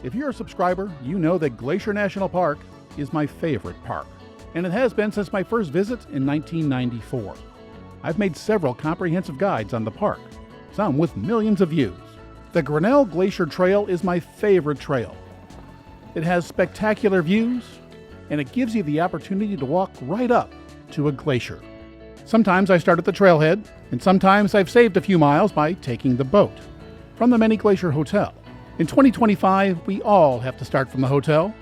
If you're a subscriber, you know that Glacier National Park is my favorite park, and it has been since my first visit in 1994. I've made several comprehensive guides on the park, some with millions of views. The Grinnell Glacier Trail is my favorite trail. It has spectacular views, and it gives you the opportunity to walk right up to a glacier. Sometimes I start at the trailhead, and sometimes I've saved a few miles by taking the boat from the Many Glacier Hotel. In 2025, we all have to start from the hotel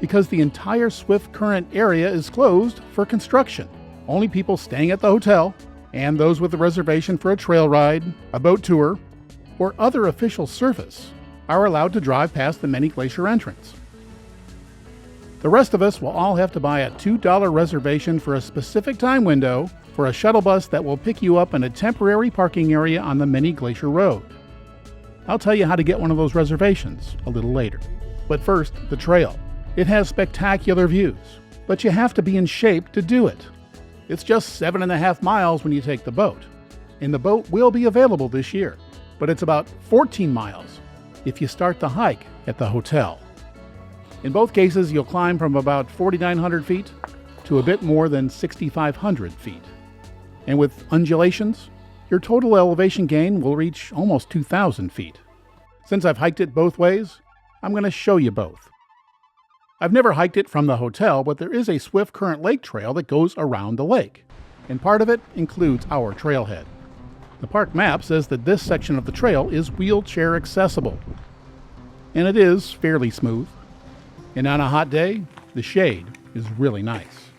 because the entire Swift Current area is closed for construction. Only people staying at the hotel and those with a reservation for a trail ride, a boat tour, or other official service are allowed to drive past the Many Glacier entrance. The rest of us will all have to buy a $2 reservation for a specific time window for a shuttle bus that will pick you up in a temporary parking area on the Many Glacier Road. I'll tell you how to get one of those reservations a little later. But first, the trail. It has spectacular views, but you have to be in shape to do it. It's just 7.5 miles when you take the boat, and the boat will be available this year, but it's about 14 miles if you start the hike at the hotel. In both cases, you'll climb from about 4,900 feet to a bit more than 6,500 feet. And with undulations, your total elevation gain will reach almost 2,000 feet. Since I've hiked it both ways, I'm going to show you both. I've never hiked it from the hotel, but there is a Swift Current Lake trail that goes around the lake, and part of it includes our trailhead. The park map says that this section of the trail is wheelchair accessible, and it is fairly smooth. And on a hot day, the shade is really nice.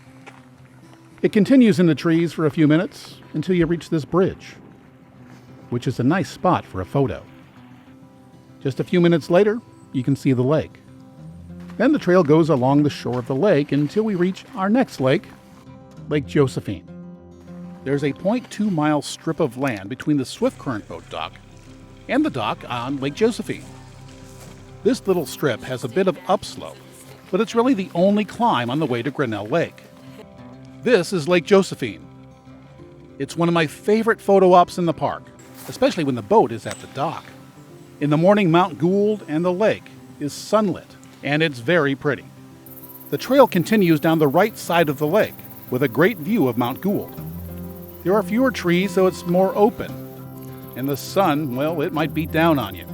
It continues in the trees for a few minutes until you reach this bridge, which is a nice spot for a photo. Just a few minutes later, you can see the lake. Then the trail goes along the shore of the lake until we reach our next lake, Lake Josephine. There's a 0.2-mile strip of land between the Swift Current boat dock and the dock on Lake Josephine. This little strip has a bit of upslope, but it's really the only climb on the way to Grinnell Lake. This is Lake Josephine. It's one of my favorite photo ops in the park, especially when the boat is at the dock. In the morning, Mount Gould and the lake is sunlit, and it's very pretty. The trail continues down the right side of the lake with a great view of Mount Gould. There are fewer trees, so it's more open, and the sun, well, it might beat down on you.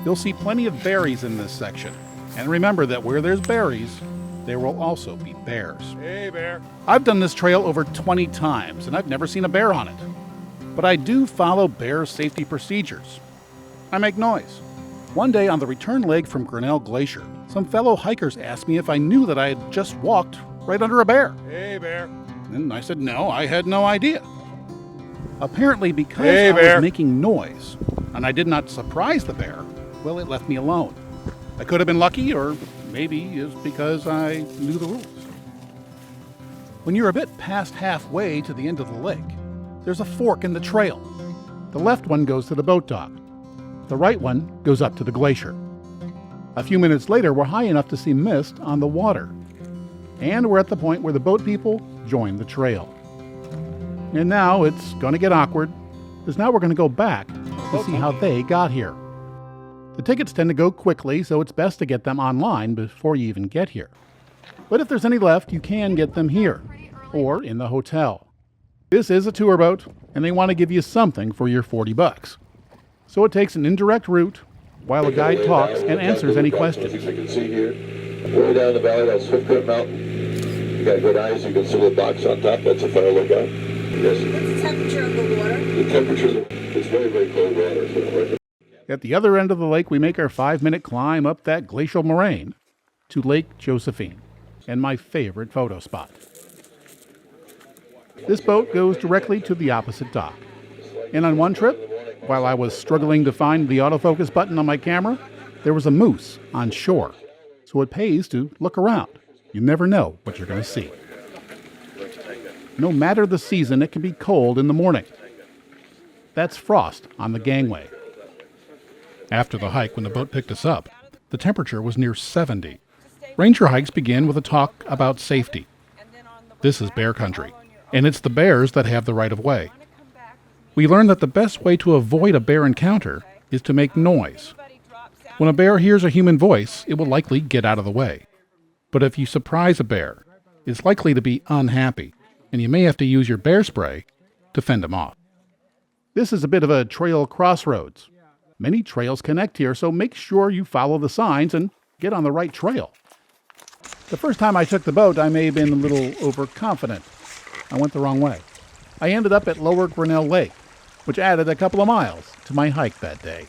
You'll see plenty of berries in this section, and remember that where there's berries, there will also be bears. Hey, bear. I've done this trail over 20 times, and I've never seen a bear on it. But I do follow bear safety procedures. I make noise. One day on the return leg from Grinnell Glacier, some fellow hikers asked me if I knew that I had just walked right under a bear. Hey, bear. And I said no, I had no idea. Apparently because Hey, I bear. was making noise, and I did not surprise the bear, well, it left me alone. I could have been lucky, or maybe it's because I knew the rules. When you're a bit past halfway to the end of the lake, there's a fork in the trail. The left one goes to the boat dock. The right one goes up to the glacier. A few minutes later, we're high enough to see mist on the water. And we're at the point where the boat people join the trail. And now it's going to get awkward, because now we're going to go back to see how they got here. The tickets tend to go quickly, so it's best to get them online before you even get here. But if there's any left, you can get them here, or in the hotel. This is a tour boat, and they want to give you something for your $40. So it takes an indirect route while a guide talks and answers any questions. As you can see here, way down the valley, that's Swift Current Mountain. You got good eyes, you can see the box on top, that's a fire lookout. Yes. What's the temperature of the water? The temperature is very, very cold water. So At the other end of the lake, we make our 5-minute climb up that glacial moraine to Lake Josephine, and my favorite photo spot. This boat goes directly to the opposite dock. And on one trip, while I was struggling to find the autofocus button on my camera, there was a moose on shore. So it pays to look around. You never know what you're going to see. No matter the season, it can be cold in the morning. That's frost on the gangway. After the hike, when the boat picked us up, the temperature was near 70. Ranger hikes begin with a talk about safety. This is bear country, and it's the bears that have the right of way. We learned that the best way to avoid a bear encounter is to make noise. When a bear hears a human voice, it will likely get out of the way. But if you surprise a bear, it's likely to be unhappy, and you may have to use your bear spray to fend him off. This is a bit of a trail crossroads. Many trails connect here, so make sure you follow the signs and get on the right trail. The first time I took the boat, I may have been a little overconfident. I went the wrong way. I ended up at Lower Grinnell Lake, which added a couple of miles to my hike that day.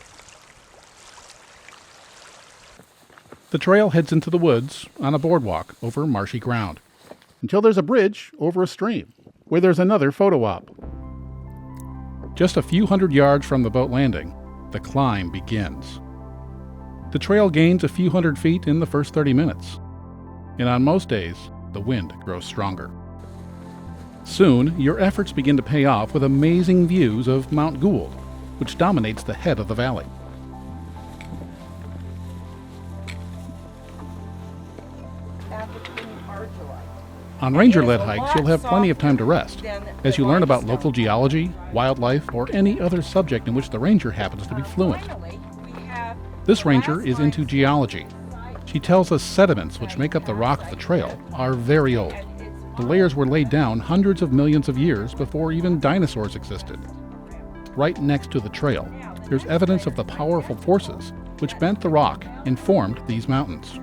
The trail heads into the woods on a boardwalk over marshy ground, until there's a bridge over a stream, where there's another photo op. Just a few hundred yards from the boat landing, the climb begins. The trail gains a few hundred feet in the first 30 minutes, and on most days, the wind grows stronger. Soon, your efforts begin to pay off with amazing views of Mount Gould, which dominates the head of the valley. On ranger-led hikes, you'll have plenty of time to rest, as you learn about local geology, wildlife, or any other subject in which the ranger happens to be fluent. This ranger is into geology. She tells us sediments which make up the rock of the trail are very old. The layers were laid down hundreds of millions of years before even dinosaurs existed. Right next to the trail, there's evidence of the powerful forces which bent the rock and formed these mountains.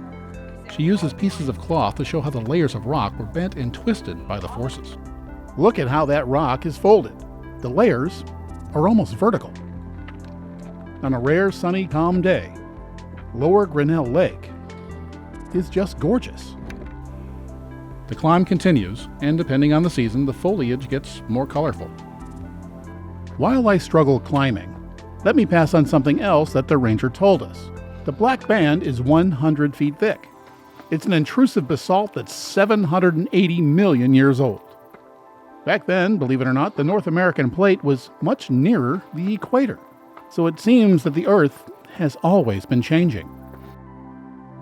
She uses pieces of cloth to show how the layers of rock were bent and twisted by the forces. Look at how that rock is folded. The layers are almost vertical. On a rare, sunny, calm day, Lower Grinnell Lake is just gorgeous. The climb continues, and depending on the season, the foliage gets more colorful. While I struggle climbing, let me pass on something else that the ranger told us. The black band is 100 feet thick. It's an intrusive basalt that's 780 million years old. Back then, believe it or not, the North American plate was much nearer the equator, so it seems that the Earth has always been changing.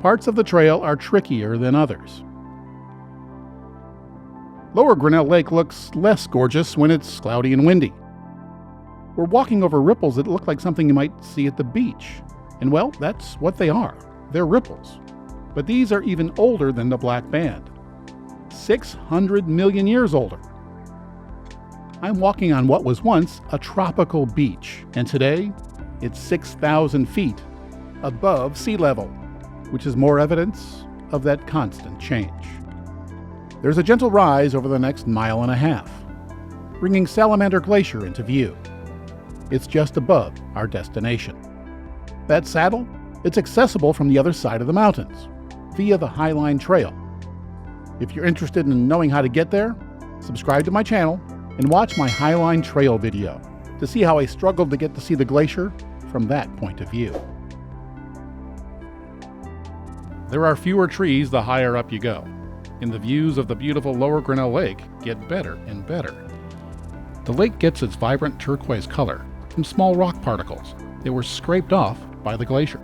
Parts of the trail are trickier than others. Lower Grinnell Lake looks less gorgeous when it's cloudy and windy. We're walking over ripples that look like something you might see at the beach. And well, that's what they are. They're ripples. But these are even older than the black band. 600 million years older. I'm walking on what was once a tropical beach, and today it's 6,000 feet above sea level, which is more evidence of that constant change. There's a gentle rise over the next mile and a half, bringing Salamander Glacier into view. It's just above our destination. That saddle, it's accessible from the other side of the mountains, via the Highline Trail. If you're interested in knowing how to get there, subscribe to my channel and watch my Highline Trail video to see how I struggled to get to see the glacier from that point of view. There are fewer trees the higher up you go, and the views of the beautiful Lower Grinnell Lake get better and better. The lake gets its vibrant turquoise color from small rock particles that were scraped off by the glacier.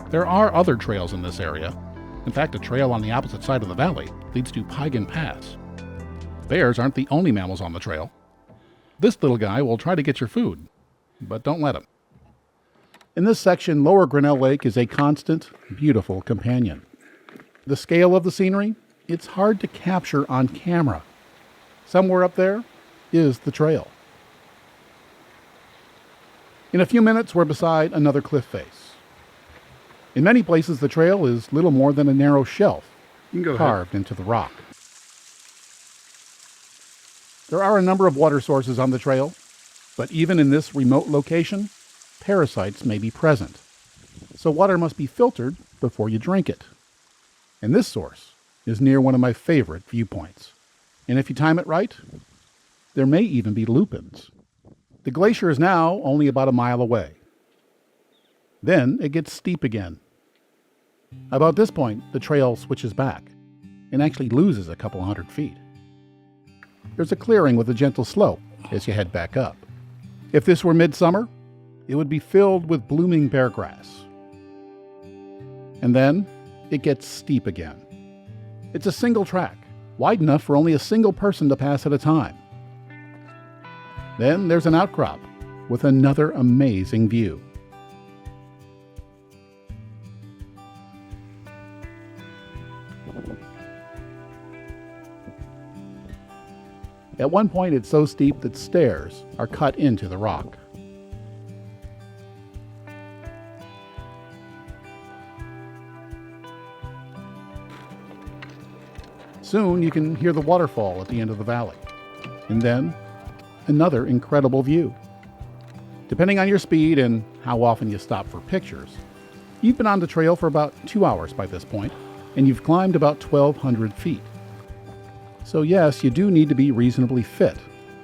There are other trails in this area. In fact, a trail on the opposite side of the valley leads to Piegan Pass. Bears aren't the only mammals on the trail. This little guy will try to get your food, but don't let him. In this section, Lower Grinnell Lake is a constant, beautiful companion. The scale of the scenery, it's hard to capture on camera. Somewhere up there is the trail. In a few minutes, we're beside another cliff face. In many places, the trail is little more than a narrow shelf carved into the rock. There are a number of water sources on the trail, but even in this remote location, parasites may be present. So water must be filtered before you drink it. And this source is near one of my favorite viewpoints. And if you time it right, there may even be lupins. The glacier is now only about a mile away. Then it gets steep again. About this point, the trail switches back and actually loses a couple hundred feet. There's a clearing with a gentle slope as you head back up. If this were midsummer, it would be filled with blooming bear grass. And then it gets steep again. It's a single track, wide enough for only a single person to pass at a time. Then there's an outcrop with another amazing view. At one point, it's so steep that stairs are cut into the rock. Soon you can hear the waterfall at the end of the valley, and then another incredible view. Depending on your speed and how often you stop for pictures, you've been on the trail for about 2 hours by this point, and you've climbed about 1,200 feet. So yes, you do need to be reasonably fit,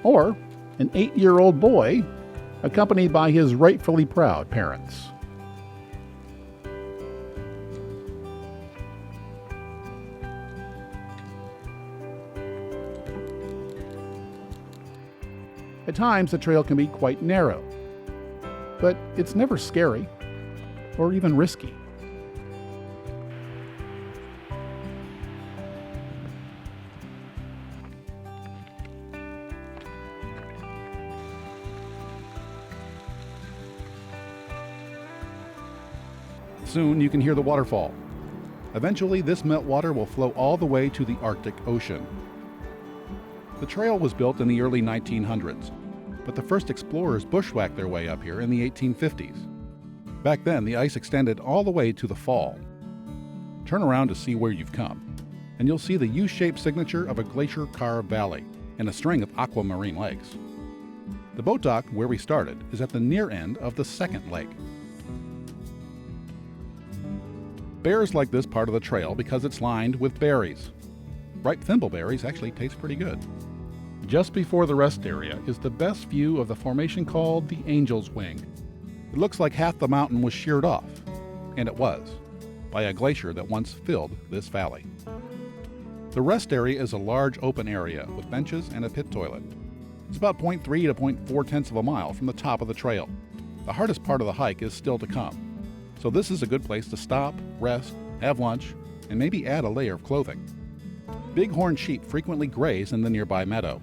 or an 8-year-old boy accompanied by his rightfully proud parents. At times, the trail can be quite narrow, but it's never scary or even risky. Soon you can hear the waterfall. Eventually, this meltwater will flow all the way to the Arctic Ocean. The trail was built in the early 1900s, but the first explorers bushwhacked their way up here in the 1850s. Back then, the ice extended all the way to the fall. Turn around to see where you've come, and you'll see the U-shaped signature of a glacier-carved valley and a string of aquamarine lakes. The boat dock where we started is at the near end of the second lake. Bears like this part of the trail because it's lined with berries. Ripe thimbleberries actually taste pretty good. Just before the rest area is the best view of the formation called the Angel's Wing. It looks like half the mountain was sheared off, and it was, by a glacier that once filled this valley. The rest area is a large open area with benches and a pit toilet. It's about 0.3 to 0.4 of a mile from the top of the trail. The hardest part of the hike is still to come. So this is a good place to stop, rest, have lunch, and maybe add a layer of clothing. Bighorn sheep frequently graze in the nearby meadow.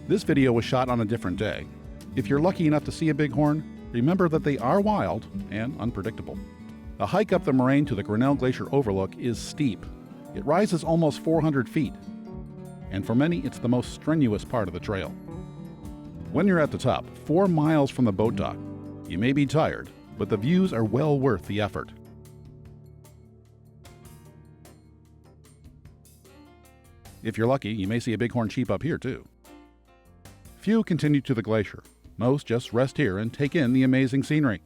This video was shot on a different day. If you're lucky enough to see a bighorn, remember that they are wild and unpredictable. The hike up the moraine to the Grinnell Glacier overlook is steep. It rises almost 400 feet, and for many it's the most strenuous part of the trail. When you're at the top, 4 miles from the boat dock, you may be tired, but the views are well worth the effort. If you're lucky, you may see a bighorn sheep up here too. Few continue to the glacier. Most just rest here and take in the amazing scenery.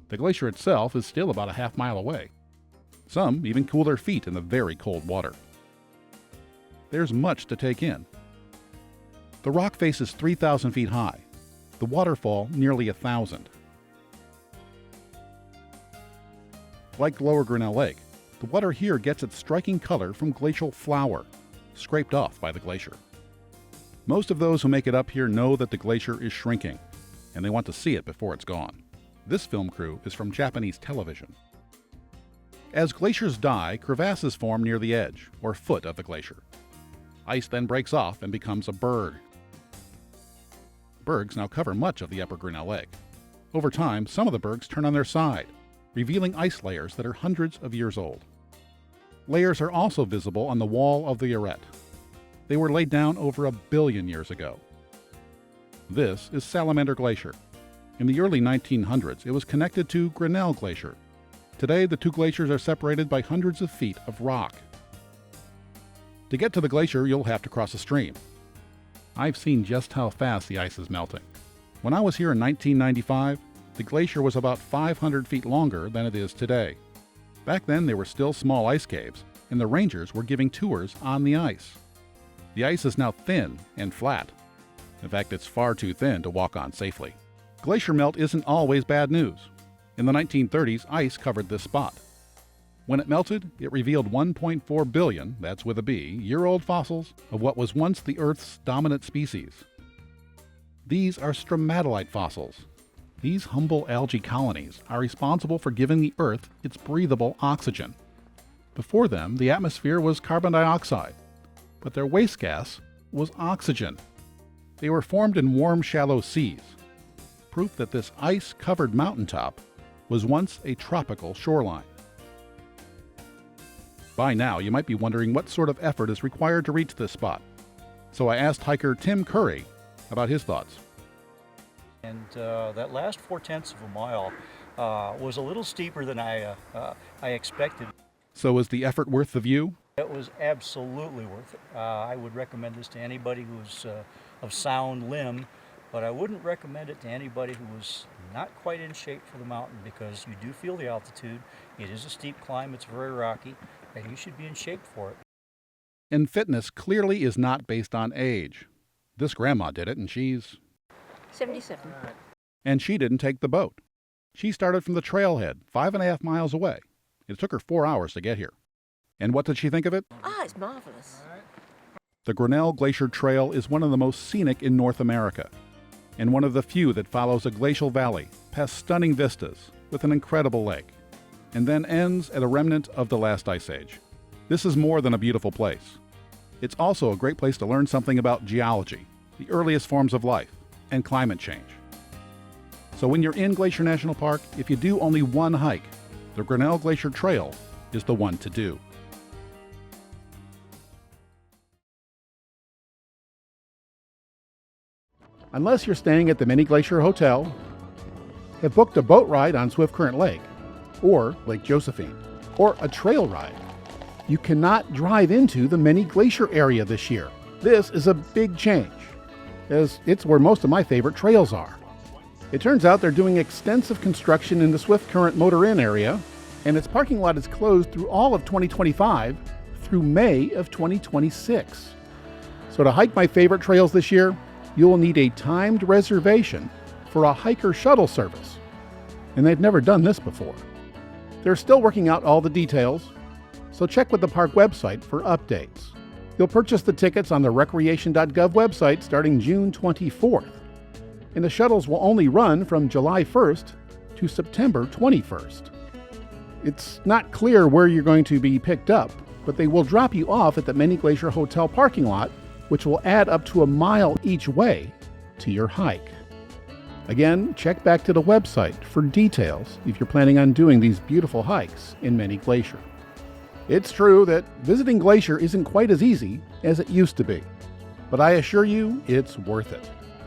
The glacier itself is still about a half-mile away. Some even cool their feet in the very cold water. There's much to take in. The rock face is 3,000 feet high, the waterfall nearly 1,000. Like Lower Grinnell Lake, the water here gets its striking color from glacial flour, scraped off by the glacier. Most of those who make it up here know that the glacier is shrinking, and they want to see it before it's gone. This film crew is from Japanese television. As glaciers die, crevasses form near the edge, or foot of the glacier. Ice then breaks off and becomes a berg. Bergs now cover much of the upper Grinnell Lake. Over time, some of the bergs turn on their side, revealing ice layers that are hundreds of years old. Layers are also visible on the wall of the arête. They were laid down over 1 billion years ago. This is Salamander Glacier. In the early 1900s, it was connected to Grinnell Glacier. Today, the two glaciers are separated by hundreds of feet of rock. To get to the glacier, you'll have to cross a stream. I've seen just how fast the ice is melting. When I was here in 1995, the glacier was about 500 feet longer than it is today. Back then, there were still small ice caves, and the rangers were giving tours on the ice. The ice is now thin and flat. In fact, it's far too thin to walk on safely. Glacier melt isn't always bad news. In the 1930s, ice covered this spot. When it melted, it revealed 1.4 billion, that's with a B, year-old fossils of what was once the Earth's dominant species. These are stromatolite fossils. These humble algae colonies are responsible for giving the Earth its breathable oxygen. Before them, the atmosphere was carbon dioxide, but their waste gas was oxygen. They were formed in warm, shallow seas, proof that this ice-covered mountaintop was once a tropical shoreline. By now, you might be wondering what sort of effort is required to reach this spot. So I asked hiker Tim Curry about his thoughts. And that last 4/10 of a mile was a little steeper than I expected. So was the effort worth the view? It was absolutely worth it. I would recommend this to anybody who's of sound limb, but I wouldn't recommend it to anybody who was not quite in shape for the mountain, because you do feel the altitude. It is a steep climb, it's very rocky, and you should be in shape for it. And fitness clearly is not based on age. This grandma did it, and she's 77. And she didn't take the boat. She started from the trailhead, 5.5 miles away. It took her 4 hours to get here. And what did she think of it? It's marvelous. The Grinnell Glacier Trail is one of the most scenic in North America, and one of the few that follows a glacial valley past stunning vistas with an incredible lake, and then ends at a remnant of the last ice age. This is more than a beautiful place. It's also a great place to learn something about geology, the earliest forms of life, and climate change. So when you're in Glacier National Park, if you do only one hike, the Grinnell Glacier Trail is the one to do. Unless you're staying at the Many Glacier Hotel, have booked a boat ride on Swift Current Lake, or Lake Josephine, or a trail ride, you cannot drive into the Many Glacier Area this year. This is a big change, as it's where most of my favorite trails are. It turns out they're doing extensive construction in the Swift Current Motor Inn area, and its parking lot is closed through all of 2025 through May of 2026. So to hike my favorite trails this year, you will need a timed reservation for a hiker shuttle service. And they've never done this before. They're still working out all the details, so check with the park website for updates. You'll purchase the tickets on the recreation.gov website starting June 24th. And the shuttles will only run from July 1st to September 21st. It's not clear where you're going to be picked up, but they will drop you off at the Many Glacier Hotel parking lot, which will add up to a mile each way to your hike. Again, check back to the website for details if you're planning on doing these beautiful hikes in Many Glacier. It's true that visiting Glacier isn't quite as easy as it used to be, but I assure you it's worth it.